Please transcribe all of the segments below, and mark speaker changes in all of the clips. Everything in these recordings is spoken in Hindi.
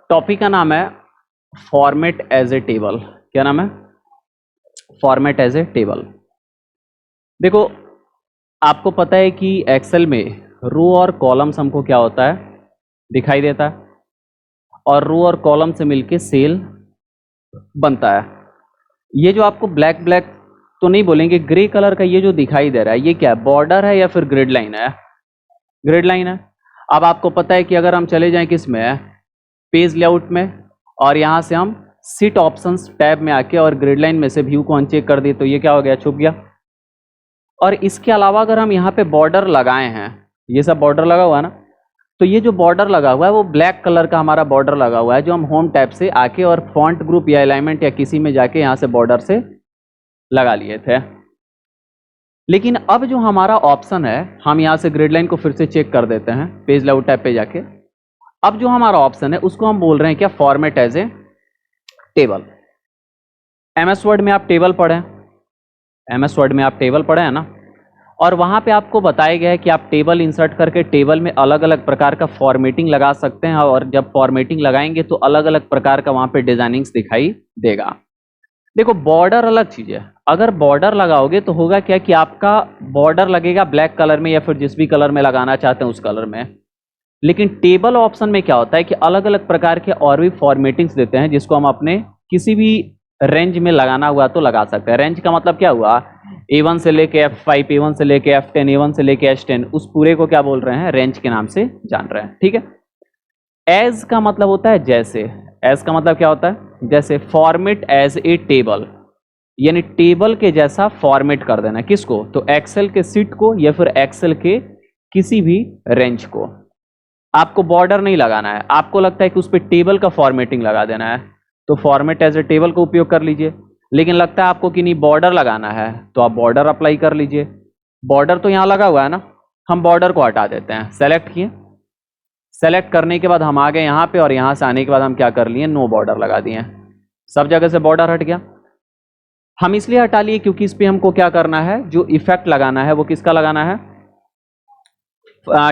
Speaker 1: टॉपिक का नाम है फॉर्मेट एज ए टेबल। क्या नाम है? Format as a table. देखो, आपको पता है कि एक्सेल में रो और कॉलम्स हमको क्या होता है, दिखाई देता है, और रो और कॉलम से मिलके सेल बनता है। ये जो आपको ब्लैक ब्लैक तो नहीं बोलेंगे, ग्रे कलर का ये जो दिखाई दे रहा है, ये क्या है? बॉर्डर है या फिर ग्रिड लाइन है? ग्रिड लाइन है। अब आपको पता है कि अगर हम चले जाएं किस में, पेज लेआउट में, और यहाँ से हम सीट ऑप्शंस टैब में आके और ग्रिड लाइन में से व्यू को अनचेक कर दिए तो ये क्या हो गया? छुप गया। और इसके अलावा अगर हम यहाँ पे बॉर्डर लगाए हैं, ये सब बॉर्डर लगा हुआ है ना, तो ये जो बॉर्डर लगा हुआ है वो ब्लैक कलर का हमारा बॉर्डर लगा हुआ है, जो हम होम टैब से आके और फॉन्ट ग्रुप या अलाइनमेंट या किसी में जाके यहाँ से बॉर्डर से लगा लिए थे। लेकिन अब जो हमारा ऑप्शन है, हम यहाँ से ग्रिड लाइन को फिर से चेक कर देते हैं पेज लेआउट टैब पे जाके। अब जो हमारा ऑप्शन है उसको हम बोल रहे हैं क्या? Format as a table. MS Word में आप टेबल पढ़े, एमएस वर्ड में आप टेबल पढ़े हैं ना, और वहां पे आपको बताया गया है कि आप टेबल इंसर्ट करके टेबल में अलग अलग प्रकार का फॉर्मेटिंग लगा सकते हैं, और जब फॉर्मेटिंग लगाएंगे तो अलग अलग प्रकार का वहां पे डिजाइनिंग्स दिखाई देगा। देखो, बॉर्डर अलग चीज है। अगर बॉर्डर लगाओगे तो होगा क्या कि आपका बॉर्डर लगेगा ब्लैक कलर में या फिर जिस भी कलर में लगाना चाहते हैं उस कलर में। लेकिन टेबल ऑप्शन में क्या होता है कि अलग अलग प्रकार के और भी फॉर्मेटिंग्स देते हैं, जिसको हम अपने किसी भी रेंज में लगाना हुआ तो लगा सकते हैं। रेंज का मतलब क्या हुआ? A1 से लेके F5, A1 से लेके F10, A1 से लेके H10, उस पूरे को क्या बोल रहे हैं? रेंज के नाम से जान रहे हैं। ठीक है। एज का मतलब होता है जैसे। एज का मतलब क्या होता है? जैसे। फॉर्मेट एज ए टेबल, यानी टेबल के जैसा फॉर्मेट कर देना। किसको? तो एक्सेल के सीट को या फिर एक्सेल के किसी भी रेंज को। आपको बॉर्डर नहीं लगाना है, आपको लगता है कि उस पर टेबल का फॉर्मेटिंग लगा देना है, तो फॉर्मेट एज ए टेबल का उपयोग कर लीजिए। लेकिन लगता है आपको कि नहीं बॉर्डर लगाना है, तो आप बॉर्डर अप्लाई कर लीजिए। बॉर्डर तो यहाँ लगा हुआ है ना, हम बॉर्डर को हटा देते हैं। सेलेक्ट किए, सेलेक्ट करने के बाद हम आ गए यहाँ पे, और यहाँ से आने के बाद हम क्या कर लिए? नो बॉर्डर लगा दिए। सब जगह से बॉर्डर हट गया। हम इसलिए हटा लिए क्योंकि इस पे हमको क्या करना है? जो इफेक्ट लगाना है वो किसका लगाना है?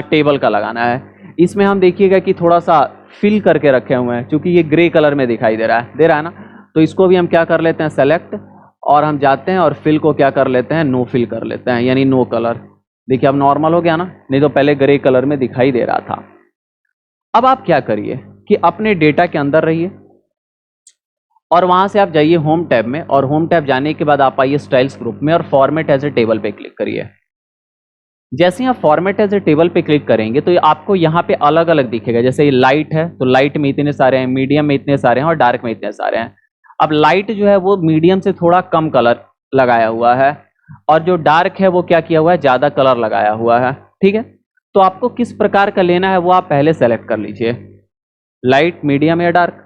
Speaker 1: टेबल का लगाना है। इसमें हम देखिएगा कि थोड़ा सा फिल करके रखे हुए हैं, क्योंकि ये ग्रे कलर में दिखाई दे रहा है ना, तो इसको भी हम क्या कर लेते हैं? सेलेक्ट, और हम जाते हैं और फिल को क्या कर लेते हैं? नो फिल कर लेते हैं, यानी नो कलर। देखिए अब नॉर्मल हो गया ना, नहीं तो पहले ग्रे कलर में दिखाई दे रहा था। अब आप क्या करिए कि अपने डेटा के अंदर रहिए, और वहां से आप जाइए होम टैब में, और होम टैब जाने के बाद आप आइए स्टाइल्स ग्रुप में और फॉर्मेट एज ए टेबल पे क्लिक करिए। जैसे ही आप फॉर्मेट एज ए टेबल पे क्लिक करेंगे तो आपको यहाँ पे अलग अलग दिखेगा। जैसे ये लाइट है तो लाइट में इतने सारे हैं, मीडियम में इतने सारे हैं, और डार्क में इतने सारे हैं। अब लाइट जो है वो मीडियम से थोड़ा कम कलर लगाया हुआ है, और जो डार्क है वो क्या किया हुआ है? ज्यादा कलर लगाया हुआ है। ठीक है। तो आपको किस प्रकार का लेना है वो आप पहले सेलेक्ट कर लीजिए, लाइट, मीडियम या डार्क।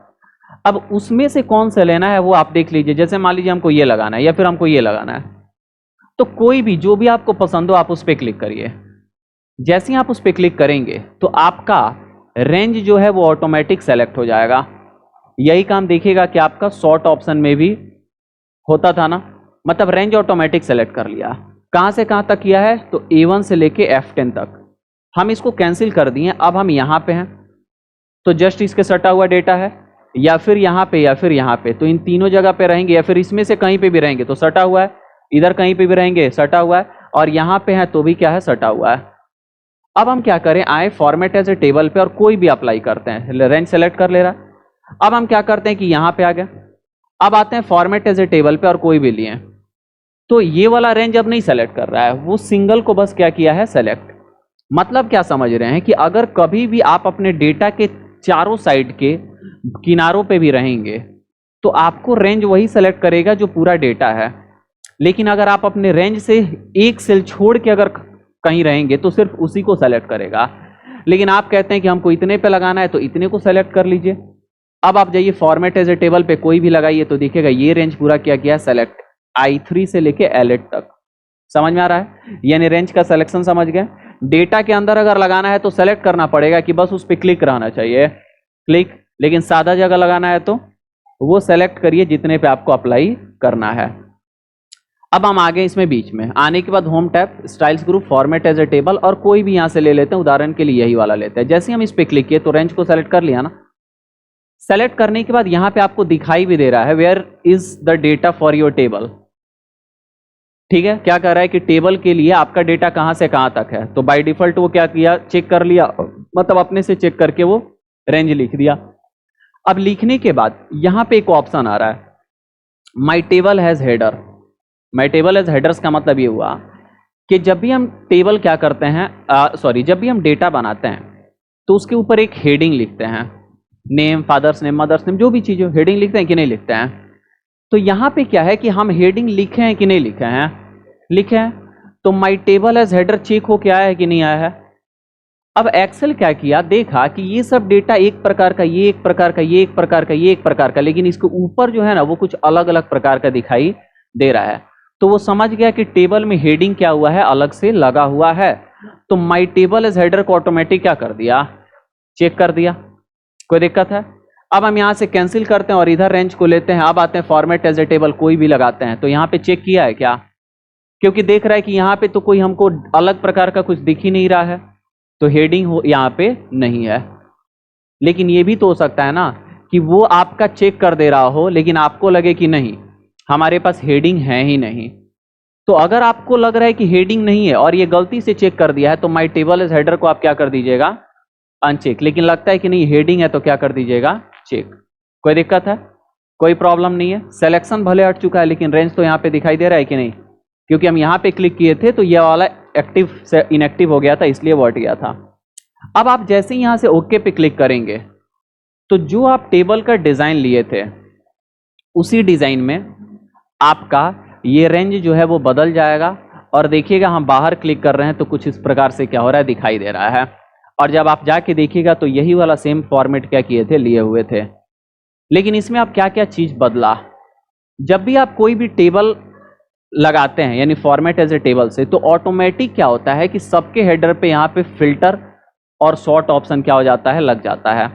Speaker 1: अब उसमें से कौन सा लेना है वो आप देख लीजिए। जैसे मान लीजिए हमको ये लगाना है या फिर हमको ये लगाना है, तो कोई भी जो भी आपको पसंद हो आप उस पर क्लिक करिए। जैसे ही आप उस पर क्लिक करेंगे तो आपका रेंज जो है वो ऑटोमेटिक सेलेक्ट हो जाएगा। यही काम देखिएगा कि आपका शॉर्ट ऑप्शन में भी होता था ना, मतलब रेंज ऑटोमेटिक सेलेक्ट कर लिया। कहां से कहां तक किया है? तो A1 से लेके F10 तक। हम इसको कैंसिल कर दिए। अब हम यहां पे हैं तो जस्ट इसके सटा हुआ डेटा है, या फिर यहां पे या फिर यहां पे, तो इन तीनों जगह पे रहेंगे, या फिर इसमें से कहीं पे भी रहेंगे तो सटा हुआ है, इधर कहीं पे भी रहेंगे सटा हुआ है, और यहां पे है तो भी क्या है? सटा हुआ है। अब हम क्या करें? आए फॉर्मेट एज ए टेबल पे और कोई भी अप्लाई करते हैं। रेंज सेलेक्ट कर ले रहा है। अब हम क्या करते हैं कि यहां पे आ गए, अब आते हैं फॉर्मेट एज ए टेबल पे और कोई भी लिए, तो ये वाला रेंज अब नहीं सेलेक्ट कर रहा है, वो सिंगल को बस क्या किया है? सेलेक्ट। मतलब क्या समझ रहे हैं कि अगर कभी भी आप अपने डेटा के चारों साइड के किनारों पे भी रहेंगे तो आपको रेंज वही सेलेक्ट करेगा जो पूरा डेटा है। लेकिन अगर आप अपने रेंज से एक सेल छोड़ के अगर कहीं रहेंगे तो सिर्फ उसी को सेलेक्ट करेगा। लेकिन आप कहते हैं कि हमको इतने पे लगाना है तो इतने को सेलेक्ट कर लीजिए। अब आप जाइए फॉर्मेट एज ए टेबल पे कोई भी लगाइए तो देखिएगा ये रेंज पूरा क्या किया है? सेलेक्ट। I3 से लेके L8 तक। समझ में आ रहा है? यानी रेंज का सिलेक्शन समझ गए। डेटा के अंदर अगर लगाना है तो सेलेक्ट करना पड़ेगा कि बस उस पर क्लिक रहना चाहिए, क्लिक। लेकिन सादा जगह लगाना है तो वो सेलेक्ट करिए जितने पे आपको अप्लाई करना है। अब हम आगे इसमें बीच में आने के बाद home tab, styles group, format as a table, और कोई भी यहां से ले लेते हैं। उदाहरण के लिए यही वाला लेते हैं। जैसे ही हम इस पे क्लिक किए तो रेंज को सेलेक्ट कर लिया ना, सेलेक्ट करने के बाद यहाँ पे आपको दिखाई भी दे रहा है where is the data for your table. ठीक है, क्या कर रहा है कि टेबल के लिए आपका डेटा कहां से कहां तक है, तो बाय डिफॉल्ट वो क्या किया, चेक कर लिया, मतलब अपने से चेक करके वो रेंज लिख दिया। अब लिखने के बाद यहां पे एक ऑप्शन आ रहा है, माई table has header. My table has headers का मतलब ये हुआ कि जब भी हम टेबल क्या करते हैं, जब भी हम डेटा बनाते हैं तो उसके ऊपर एक हेडिंग लिखते हैं, name, father's name, mother's name, जो भी चीज हो, हेडिंग लिखते हैं कि नहीं लिखते हैं। तो यहां पे क्या है कि हम हेडिंग लिखे हैं कि नहीं लिखे हैं, लिखे हैं। तो my table as header check हो के आया है कि नहीं आया है। अब एक्सेल क्या किया, देखा कि ये सब डेटा एक प्रकार का, ये एक प्रकार का, ये एक प्रकार का, ये एक प्रकार का, लेकिन इसके ऊपर जो है ना वो कुछ अलग अलग प्रकार का दिखाई दे रहा है। तो वो समझ गया कि टेबल में हेडिंग क्या हुआ है, अलग से लगा हुआ है। तो माई टेबल एज हेडर को ऑटोमेटिक क्या कर दिया, चेक कर दिया। कोई दिक्कत है। अब हम यहां से कैंसिल करते हैं और इधर रेंज को लेते हैं। अब आते हैं फॉर्मेट एज ए टेबल, कोई भी लगाते हैं। तो यहां पे चेक किया है क्या, क्योंकि देख रहा है कि यहां पे तो कोई हमको अलग प्रकार का कुछ दिख ही नहीं रहा है, तो हेडिंग हो यहां पे नहीं है। लेकिन ये भी तो हो सकता है ना कि वो आपका चेक कर दे रहा हो लेकिन आपको लगे कि नहीं हमारे पास हेडिंग है ही नहीं। तो अगर आपको लग रहा है कि हेडिंग नहीं है और ये गलती से चेक कर दिया है तो माई टेबल एज हेडर को आप क्या कर दीजिएगा, अनचेक। लेकिन लगता है कि नहीं हेडिंग है तो क्या कर दीजिएगा, चेक। कोई दिक्कत है, कोई प्रॉब्लम नहीं है। सिलेक्शन भले हट चुका है लेकिन रेंज तो यहां पे दिखाई दे रहा है कि नहीं, क्योंकि हम यहां पे क्लिक किए थे तो ये वाला एक्टिव से इनएक्टिव हो गया था, इसलिए वो हट गया था। अब आप जैसे ही यहां से ओके पे क्लिक करेंगे तो जो आप टेबल का डिजाइन लिए थे उसी डिजाइन में आपका ये रेंज जो है वो बदल जाएगा। और देखिएगा हम बाहर क्लिक कर रहे हैं तो कुछ इस प्रकार से क्या हो रहा है, दिखाई दे रहा है। और जब आप जाके देखिएगा तो यही वाला सेम फॉर्मेट क्या किए थे, लिए हुए थे। लेकिन इसमें आप क्या क्या चीज बदला, जब भी आप कोई भी टेबल लगाते हैं यानी फॉर्मेट एज ए टेबल से, तो ऑटोमेटिक क्या होता है कि सबके हेडर पे यहाँ पे फिल्टर और सॉर्ट ऑप्शन क्या हो जाता है, लग जाता है।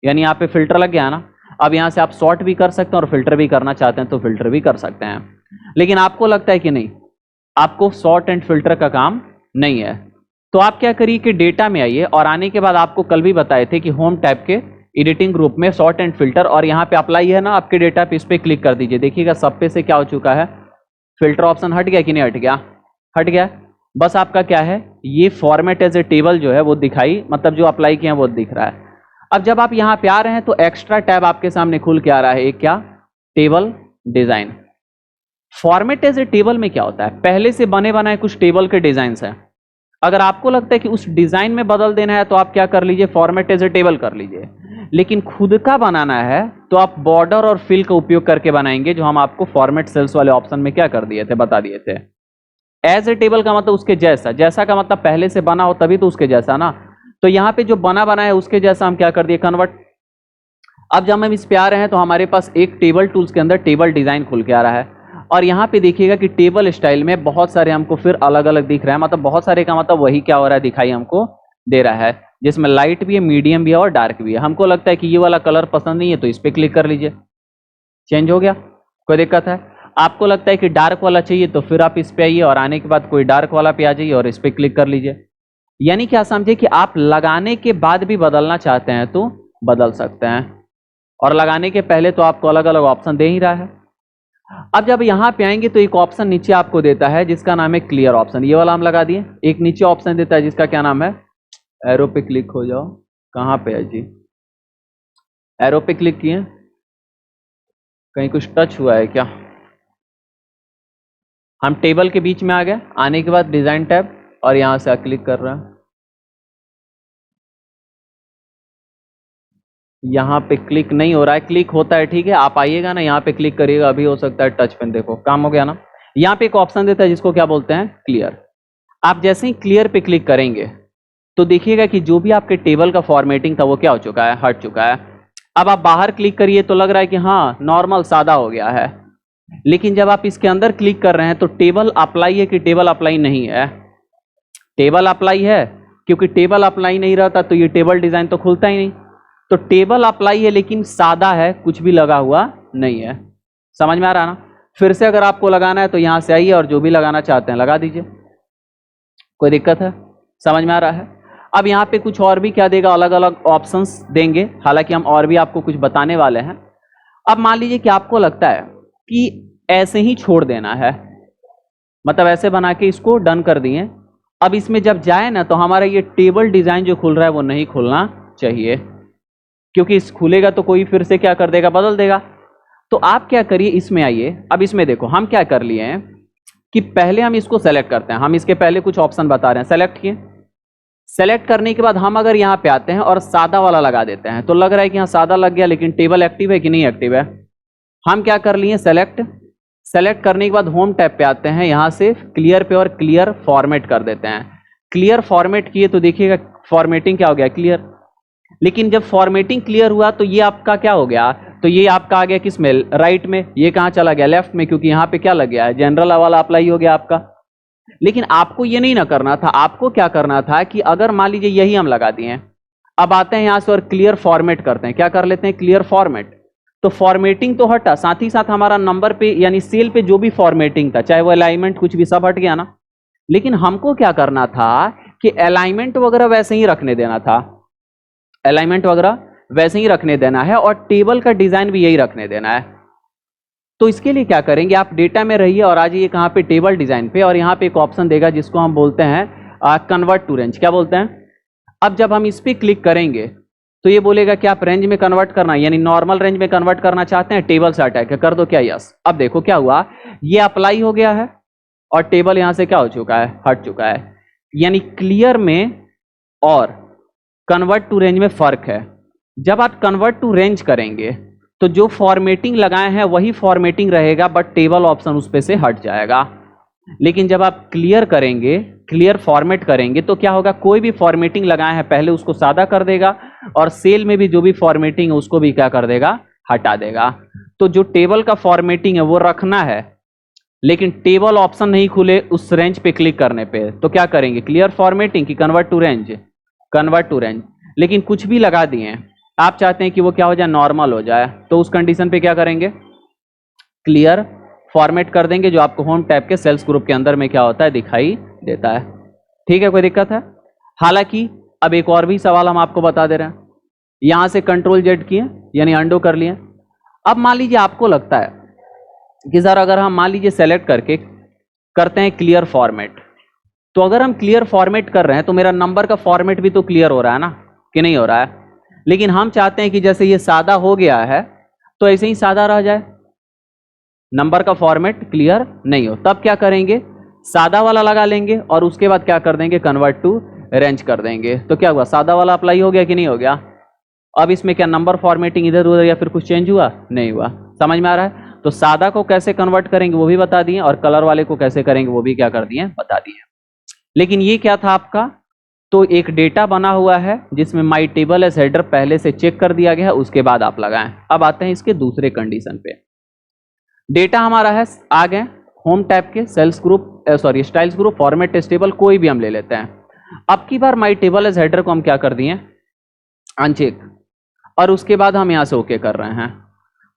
Speaker 1: यानी यहाँ पे फिल्टर लग गया ना, अब यहाँ से आप सॉर्ट भी कर सकते हैं और फिल्टर भी करना चाहते हैं तो फिल्टर भी कर सकते हैं। लेकिन आपको लगता है कि नहीं आपको सॉर्ट एंड फिल्टर का काम नहीं है, तो आप क्या करिए कि डेटा में आइए और आने के बाद आपको कल भी बताए थे कि होम टैब के एडिटिंग ग्रुप में सॉर्ट एंड फिल्टर, और यहाँ पे अप्लाई है ना आपके डेटा पे, इस पे क्लिक कर दीजिए। देखिएगा सब पे से क्या हो चुका है, फिल्टर ऑप्शन हट गया कि नहीं हट गया, हट गया। बस आपका क्या है, ये फॉर्मेट एज ए टेबल जो है वो दिखाई, मतलब जो अप्लाई किया वो दिख रहा है। अब जब आप यहाँ पे आ रहे हैं तो एक्स्ट्रा टैब आपके सामने खुल के आ रहा है, एक क्या, table design. Format as a table में क्या होता है, पहले से बने बनाए कुछ टेबल के डिजाइन हैं। अगर आपको लगता है कि उस डिजाइन में बदल देना है तो आप क्या कर लीजिए, फॉर्मेट एज ए टेबल कर लीजिए। लेकिन खुद का बनाना है तो आप बॉर्डर और फिल का उपयोग करके बनाएंगे, जो हम आपको फॉर्मेट सेल्स वाले ऑप्शन में क्या कर दिए थे, बता दिए थे। एज ए टेबल का मतलब उसके जैसा, जैसा का मतलब पहले से बना हो तभी तो उसके जैसा ना। तो यहां पे जो बना बना है उसके जैसा हम क्या कर दिए, कन्वर्ट। अब जब हम इस पे आ रहे हैं तो हमारे पास एक टेबल टूल्स के अंदर टेबल डिजाइन खुल के आ रहा है, और यहाँ पे देखिएगा कि टेबल स्टाइल में बहुत सारे हमको फिर अलग अलग दिख रहा है। मतलब बहुत सारे का मतलब वही क्या हो रहा है, दिखाई हमको दे रहा है, जिसमें लाइट भी है, मीडियम भी है और डार्क भी है। हमको लगता है कि ये वाला कलर पसंद नहीं है तो इस पर क्लिक कर लीजिए, चेंज हो गया, कोई दिक्कत है। आपको लगता है कि डार्क वाला चाहिए तो फिर आप इस पे आइए और आने के बाद कोई डार्क वाला पे आ जाइए और इस पर क्लिक कर लीजिए। यानी क्या समझे कि आप लगाने के बाद भी बदलना चाहते हैं तो बदल सकते हैं, और लगाने के पहले तो आपको अलग अलग ऑप्शन दे ही रहा है। अब जब यहां पे आएंगे तो एक ऑप्शन नीचे आपको देता है जिसका नाम है क्लियर ऑप्शन, ये वाला हम लगा दिए। एक नीचे ऑप्शन देता है जिसका क्या नाम है, एरो पे क्लिक हो जाओ, कहां पे है जी, एरो पे क्लिक किए, कहीं कुछ टच हुआ है क्या, हम टेबल के बीच में आ गए, आने के बाद डिजाइन टैब और यहां से क्लिक कर रहा है, यहाँ पे क्लिक नहीं हो रहा है, क्लिक होता है ठीक है, आप आइएगा ना यहाँ पे क्लिक करिएगा, अभी हो सकता है टच पेन, देखो काम हो गया ना। यहाँ पे एक ऑप्शन देता है जिसको क्या बोलते हैं, क्लियर। आप जैसे ही क्लियर पे क्लिक करेंगे तो देखिएगा कि जो भी आपके टेबल का फॉर्मेटिंग था वो क्या हो चुका है, हट चुका है। अब आप बाहर क्लिक करिए तो लग रहा है कि हाँ नॉर्मल सादा हो गया है, लेकिन जब आप इसके अंदर क्लिक कर रहे हैं तो टेबल अप्लाई है कि टेबल अप्लाई नहीं है, टेबल अप्लाई है, क्योंकि टेबल अप्लाई नहीं रहता तो ये टेबल डिजाइन तो खुलता ही नहीं। तो टेबल अप्लाई है लेकिन सादा है, कुछ भी लगा हुआ नहीं है। समझ में आ रहा ना। फिर से अगर आपको लगाना है तो यहां से आइए और जो भी लगाना चाहते हैं लगा दीजिए, कोई दिक्कत है, समझ में आ रहा है। अब यहाँ पे कुछ और भी क्या देगा, अलग अलग ऑप्शंस देंगे, हालांकि हम और भी आपको कुछ बताने वाले हैं। अब मान लीजिए कि आपको लगता है कि ऐसे ही छोड़ देना है, मतलब ऐसे बना के इसको डन कर दिए। अब इसमें जब जाए ना तो हमारा ये टेबल डिजाइन जो खुल रहा है वो नहीं खुलना चाहिए, क्योंकि इस खुलेगा तो कोई फिर से क्या कर देगा, बदल देगा। तो आप क्या करिए, इसमें आइए। अब इसमें देखो हम क्या कर लिए हैं कि पहले हम इसको सेलेक्ट करते हैं। हम इसके पहले कुछ ऑप्शन बता रहे हैं, सेलेक्ट किए। सेलेक्ट करने के बाद हम अगर यहाँ पे आते हैं और सादा वाला लगा देते हैं, तो लग रहा है कि यहाँ सादा लग गया, लेकिन टेबल एक्टिव है कि नहीं एक्टिव है। हम क्या कर लिए, सेलेक्ट करने के बाद होम टैब पे आते हैं, यहाँ से क्लियर पे और क्लियर फॉर्मेट कर देते हैं। क्लियर फॉर्मेट किए तो देखिएगा फॉर्मेटिंग क्या हो गया, क्लियर। लेकिन जब फॉर्मेटिंग क्लियर हुआ तो ये आपका क्या हो गया, तो ये आपका आ गया किस में, राइट में। ये कहाँ चला गया, लेफ्ट में, क्योंकि यहाँ पे क्या लग गया है, जनरल वाला अप्लाई हो गया आपका। लेकिन आपको ये नहीं ना करना था, आपको क्या करना था कि अगर मान लीजिए यही हम लगा दिए, अब आते हैं यहां से और क्लियर फॉर्मेट करते हैं, क्या कर लेते हैं, क्लियर फॉर्मेट। तो फॉर्मेटिंग तो हटा, साथ ही साथ हमारा नंबर पे यानी सेल पे जो भी फॉर्मेटिंग था, चाहे वो अलाइनमेंट कुछ भी, सब हट गया ना। लेकिन हमको क्या करना था कि अलाइनमेंट वगैरह वैसे ही रखने देना था, अलाइनमेंट वगैरह वैसे ही रखने देना है, और टेबल का डिजाइन भी यही रखने देना है। तो इसके लिए क्या करेंगे, आप डेटा में रहिए और आ जाइए कहाँ पे, टेबल डिजाइन पे, और यहाँ पे एक ऑप्शन देगा जिसको हम बोलते हैं कन्वर्ट टू रेंज। क्या बोलते हैं, अब जब हम इस पर क्लिक करेंगे तो ये बोलेगा कि आप रेंज में कन्वर्ट करना, यानी नॉर्मल रेंज में कन्वर्ट करना चाहते हैं, टेबल से अटैक कर दो, क्या यस। अब देखो क्या हुआ, ये अप्लाई हो गया है और टेबल यहां से क्या हो चुका है, हट चुका है। यानी क्लियर में और कन्वर्ट टू रेंज में फर्क है। जब आप कन्वर्ट टू रेंज करेंगे तो जो फॉर्मेटिंग लगाए हैं वही फॉर्मेटिंग रहेगा, बट टेबल ऑप्शन उस पे से हट जाएगा। लेकिन जब आप क्लियर करेंगे, क्लियर फॉर्मेट करेंगे, तो क्या होगा, कोई भी फॉर्मेटिंग लगाए हैं पहले उसको सादा कर देगा, और सेल में भी जो भी फॉर्मेटिंग है उसको भी क्या कर देगा, हटा देगा। तो जो टेबल का फॉर्मेटिंग है वो रखना है, लेकिन टेबल ऑप्शन नहीं खुले उस रेंज पे क्लिक करने पे, तो क्या करेंगे, क्लियर फॉर्मेटिंग की convert to range, convert to range. लेकिन कुछ भी लगा दिए, आप चाहते हैं कि वो क्या हो जाए, नॉर्मल हो जाए, तो उस कंडीशन पे क्या करेंगे, क्लियर फॉर्मेट कर देंगे, जो आपको होम टैब के सेल्स ग्रुप के अंदर में क्या होता है, दिखाई देता है। ठीक है, कोई दिक्कत है। हालांकि अब एक और भी सवाल हम आपको बता दे रहे हैं, यहां से कंट्रोल जेड किए यानी अंडो कर लिए। अब मान लीजिए आपको लगता है कि सर अगर हम मान लीजिए सेलेक्ट करके करते हैं क्लियर फॉर्मेट, तो अगर हम क्लियर फॉर्मेट कर रहे हैं तो मेरा नंबर का फॉर्मेट भी तो क्लियर हो रहा है ना, कि नहीं हो रहा है। लेकिन हम चाहते हैं कि जैसे ये सादा हो गया है तो ऐसे ही सादा रह जाए, नंबर का फॉर्मेट क्लियर नहीं हो। तब क्या करेंगे, सादा वाला लगा लेंगे और उसके बाद क्या कर देंगे, कन्वर्ट टू रेंज कर देंगे। तो क्या हुआ, सादा वाला अप्लाई हो गया कि नहीं हो गया। अब इसमें क्या नंबर फॉर्मेटिंग इधर उधर या फिर कुछ चेंज हुआ, नहीं हुआ। समझ में आ रहा है। तो सादा को कैसे कन्वर्ट करेंगे वो भी बता दिए, और कलर वाले को कैसे करेंगे वो भी क्या कर दिए, बता दिए। लेकिन ये क्या था आपका, तो एक डेटा बना हुआ है जिसमें माई टेबल एज हेडर पहले से चेक कर दिया गया है, उसके बाद आप लगाएं। अब आते हैं इसके दूसरे कंडीशन पे। डेटा हमारा है, आ गए होम टैब के cells group, sorry styles group, format table, कोई भी हम ले लेते हैं। अब की बार माई टेबल एज हेडर को हम क्या कर दिए, अनचेक, और उसके बाद हम यहां से ओके कर रहे हैं।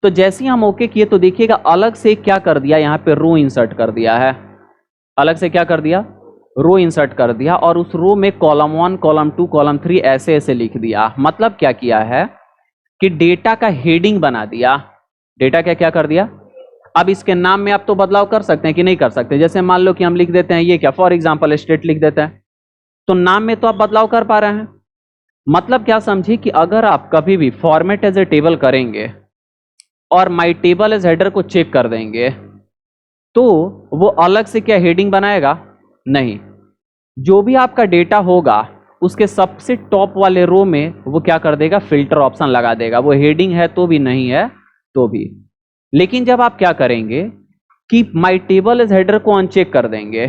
Speaker 1: तो जैसे ही हम ओके किए तो देखिएगा अलग से क्या कर दिया, यहां पे रो इंसर्ट कर दिया है, अलग से क्या कर दिया, रो इंसर्ट कर दिया, और उस रो में कॉलम 1, कॉलम 2, कॉलम 3 ऐसे ऐसे लिख दिया। मतलब क्या किया है कि डेटा का हेडिंग बना दिया। डेटा क्या क्या कर दिया। अब इसके नाम में आप तो बदलाव कर सकते हैं कि नहीं कर सकते। जैसे मान लो कि हम लिख देते हैं ये क्या, फॉर एग्जांपल स्टेट लिख देते हैं, तो नाम में तो आप बदलाव कर पा रहे हैं। मतलब क्या समझिए कि अगर आप कभी भी फॉर्मेट एज ए टेबल करेंगे और माई टेबल एज हेडर को चेक कर देंगे, तो वो अलग से क्या हेडिंग बनाएगा, नहीं। जो भी आपका डेटा होगा उसके सबसे टॉप वाले रो में वो क्या कर देगा, फिल्टर ऑप्शन लगा देगा, वो हेडिंग है तो भी नहीं है तो भी। लेकिन जब आप क्या करेंगे कि माई टेबल एज हेडर को अनचेक कर देंगे,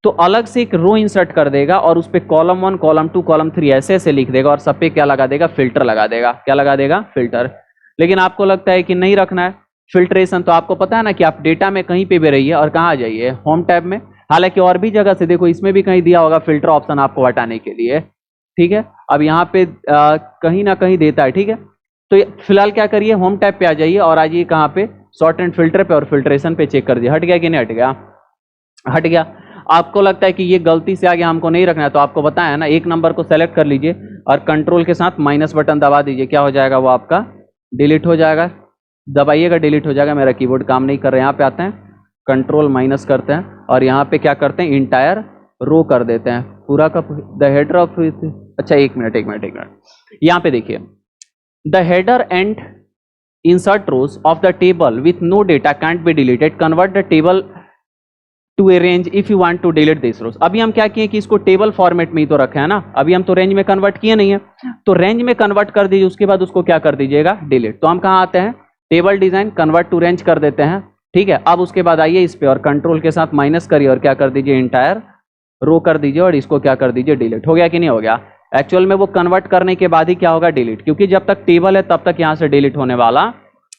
Speaker 1: तो अलग से एक रो इंसर्ट कर देगा और उस पे कॉलम 1, कॉलम 2, कॉलम 3 ऐसे ऐसे लिख देगा, और सब पे क्या लगा देगा, फिल्टर लगा देगा। क्या लगा देगा, फिल्टर। लेकिन आपको लगता है कि नहीं रखना है फिल्ट्रेशन, तो आपको पता है ना कि आप डेटा में कहीं पे भी रहिए और कहाँ आ जाइए, होम टैब में। हालांकि और भी जगह से देखो, इसमें भी कहीं दिया होगा फिल्टर ऑप्शन आपको हटाने के लिए, ठीक है। अब यहाँ पे कहीं ना कहीं देता है, ठीक है। तो फिलहाल क्या करिए, होम टैब पे आ जाइए और आ जाइए कहाँ पे, सॉर्ट एंड फिल्टर पे, और फिल्ट्रेशन पे चेक कर दिया, हट गया कि नहीं हट गया, हट गया। आपको लगता है कि ये गलती से आगे हमको नहीं रखना है, तो आपको बताया ना, एक नंबर को सेलेक्ट कर लीजिए और कंट्रोल के साथ माइनस बटन दबा दीजिए, क्या हो जाएगा, वो आपका डिलीट हो जाएगा। दबाइएगा, डिलीट हो जाएगा। मेरा कीबोर्ड काम नहीं कर रहा है। यहाँ पे आते हैं, कंट्रोल माइनस करते हैं और यहाँ पे क्या करते हैं, इंटायर रो कर देते हैं पूरा का। द हेडर ऑफ, अच्छा एक मिनट, यहाँ पे देखिए, the header and insert rows of the table with no data can't be deleted, convert the table to a range if you want to delete these rows। अभी हम क्या किए कि इसको टेबल फॉर्मेट में ही तो रखे हैं ना, अभी हम तो रेंज में कन्वर्ट किए नहीं है, तो रेंज में कन्वर्ट कर दीजिए, उसके बाद उसको क्या कर दीजिएगा, डिलीट। तो हम कहाँ आते हैं, table design, convert to range कर देते हैं, ठीक है। अब उसके बाद आइए इस पे और कंट्रोल के साथ माइनस करिए और क्या कर दीजिए, इंटायर रो कर दीजिए और इसको क्या कर दीजिए, डिलीट। हो गया कि नहीं हो गया? एक्चुअल में वो कन्वर्ट करने के बाद ही क्या होगा, डिलीट, क्योंकि जब तक टेबल है तब तक यहां से डिलीट होने वाला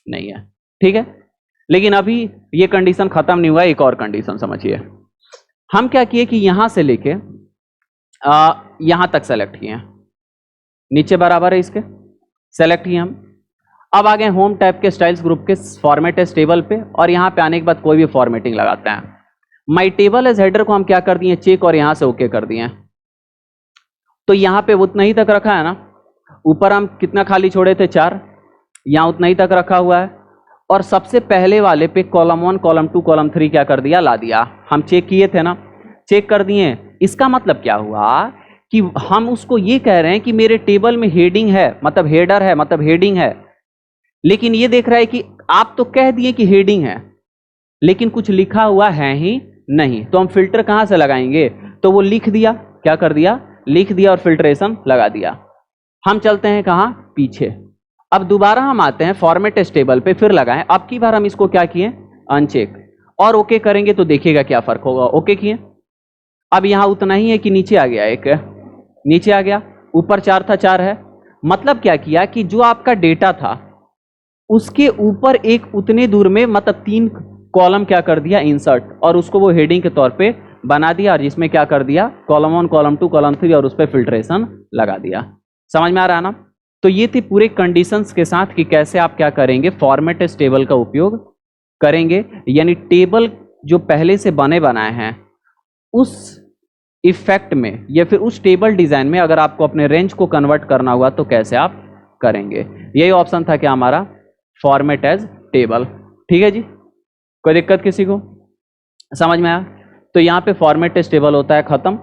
Speaker 1: नहीं है, ठीक है। लेकिन अभी ये कंडीशन खत्म नहीं हुआ, एक और कंडीशन समझिए। हम क्या किए कि यहां से लेके यहां तक सेलेक्ट किए हैं, नीचे बराबर है इसके, सेलेक्ट किए हम। अब आ गए होम टैब के स्टाइल्स ग्रुप के फॉर्मेट एज टेबल पे और यहां पे आने के बाद कोई भी फॉर्मेटिंग लगाते हैं। माई टेबल एज हेडर को हम क्या कर दिए, चेक, और यहां से ओके कर दिए। तो यहां पे उतना ही तक रखा है ना, ऊपर हम कितना खाली छोड़े थे, 4, यहां उतना ही तक रखा हुआ है। और सबसे पहले वाले पे कॉलम 1, कॉलम 2, कॉलम 3 क्या कर दिया, ला दिया। हम चेक किए थे ना, चेक कर दिए। इसका मतलब क्या हुआ कि हम उसको ये कह रहे हैं कि मेरे टेबल में हेडिंग है, मतलब हेडर है, मतलब हेडिंग है, लेकिन ये देख रहा है कि आप तो कह दिए कि हेडिंग है लेकिन कुछ लिखा हुआ है ही नहीं। तो हम फिल्टर कहां से लगाएंगे, तो वो लिख दिया, क्या कर दिया, लिख दिया और फिल्ट्रेशन लगा दिया। हम चलते हैं कहां, पीछे। अब दोबारा हम आते हैं फॉर्मेट एज टेबल पे, फिर लगाएं। अब की बार हम इसको क्या किए, अनचेक, और ओके करेंगे तो देखिएगा क्या फर्क होगा। ओके किए, अब यहां उतना ही है कि नीचे आ गया, एक नीचे आ गया, ऊपर 4 था, 4 है। मतलब क्या किया कि जो आपका डेटा था उसके ऊपर एक उतने दूर में, मतलब 3 कॉलम क्या कर दिया, इंसर्ट, और उसको वो हेडिंग के तौर पे बना दिया, और जिसमें क्या कर दिया, कॉलम 1, कॉलम 2, कॉलम 3, और उस पर फिल्ट्रेशन लगा दिया। समझ में आ रहा है ना? तो ये थी पूरे कंडीशंस के साथ कि कैसे आप क्या करेंगे, फॉर्मेट एज टेबल का उपयोग करेंगे, यानी टेबल जो पहले से बने बनाए हैं उस इफेक्ट में या फिर उस टेबल डिजाइन में अगर आपको अपने रेंज को कन्वर्ट करना हुआ तो कैसे आप करेंगे। यही ऑप्शन था क्या हमारा, फॉर्मेट एज टेबल। ठीक है जी, कोई दिक्कत किसी को, समझ में आया? तो यहाँ पे फॉर्मेट एज टेबल होता है खत्म।